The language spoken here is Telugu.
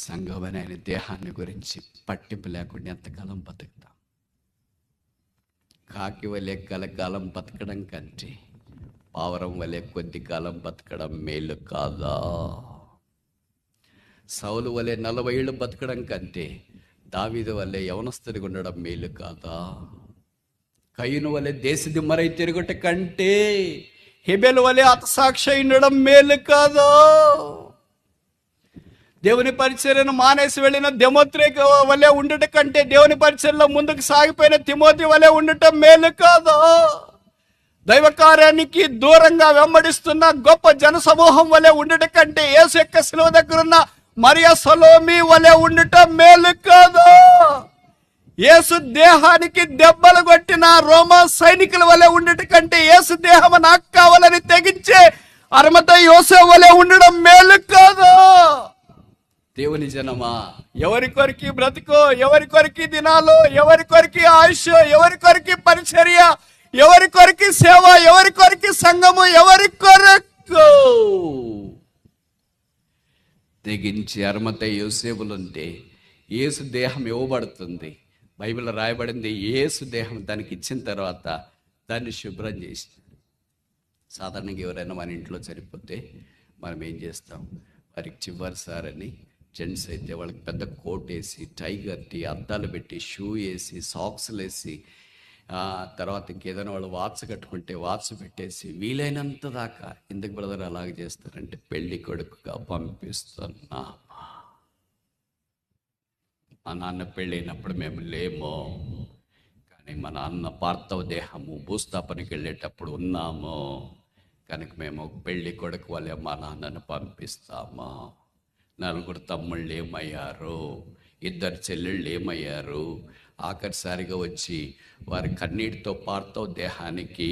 సంఘమైన దేహాన్ని గురించి పట్టింపు లేకుండా ఎంతకాలం బతుకుతాం? కాకి వలె కలకాలం బతకడం కంటే పావురం వలె కొద్ది కాలం బతకడం మేలు కాదా? సౌలు వలె 40 ఏళ్ళు బతకడం కంటే దావీదు వలె యవనస్తుడిగా ఉండడం మేలు కాదా? కయ్యూను వలె దేశదిమ్మరై తిరుగుట కంటే హెబెలు వలె హతసాక్షి ఉండడం మేలు కాదా? దేవుని పరిచర్యను మానేసి వెళ్ళిన దెమోత్రేకు వలె ఉండటం కంటే దేవుని పరిచర్యలో ముందుకు సాగిపోయిన తిమోతి వలె ఉండటం మేలు కాదా? దైవ కార్యానికి దూరంగా వెంబడిస్తున్న గొప్ప జన సమూహం వలె ఉండటం కంటే యేసు యొక్క శిలువ దగ్గర ఉన్న మరియా సలోమి వలె ఉండటం మేలు కాదా? యేసు దేహానికి దెబ్బలు కొట్టిన రోమా సైనికుల వలె ఉండటం కంటే యేసు దేహం నాకు కావాలని తెగించే అరిమతయి యోసేపు వలె ఉండడం మేలు కాదా? దేవుని జనమా, ఎవరి కొరికి బ్రతుకో, ఎవరి కొరికి దినాలు, ఎవరి కొరికి ఆయుష్, ఎవరి కొరికి పరిచర్య, ఎవరి కొరికి సేవ, ఎవరి కొరికి సంఘము, ఎవరి కొరకు తెగించి అరిమతయి యోసేపులుంటే యేసు దేహం ఇవ్వబడుతుంది. బైబిల్ రాయబడింది, యేసు దేహం దానికి ఇచ్చిన తర్వాత దాన్ని శుభ్రం చేసి. సాధారణంగా ఎవరైనా మన ఇంట్లో చనిపోతే మనం ఏం చేస్తాం? వారికి చివరిసారని జెంట్స్ అయితే వాళ్ళకి పెద్ద కోట్ వేసి, టై కట్టి, అద్దాలు పెట్టి, షూ వేసి, సాక్స్లు వేసి, తర్వాత ఇంకేదైనా వాళ్ళు వాచ్ కట్టుకుంటే వాచ్ పెట్టేసి, వీలైనంత దాకా ఎందుకు బ్రదర్ అలాగే చేస్తారంటే పెళ్లి కొడుకుగా పంపిస్తున్నా. మా నాన్న పెళ్ళైనప్పుడు మేము లేము, కానీ మా నాన్న పార్థవ దేహము భూస్థాపనకి వెళ్ళేటప్పుడు ఉన్నాము కనుక మేము పెళ్లి కొడుకు వల్లే మా నాన్నను పంపిస్తాము. 4 తమ్ముళ్ళు ఏమయ్యారు, 2 చెల్లెళ్ళు ఏమయ్యారు, ఆఖరిసారిగా వచ్చి వారి కన్నీటితో పార్థవ దేహానికి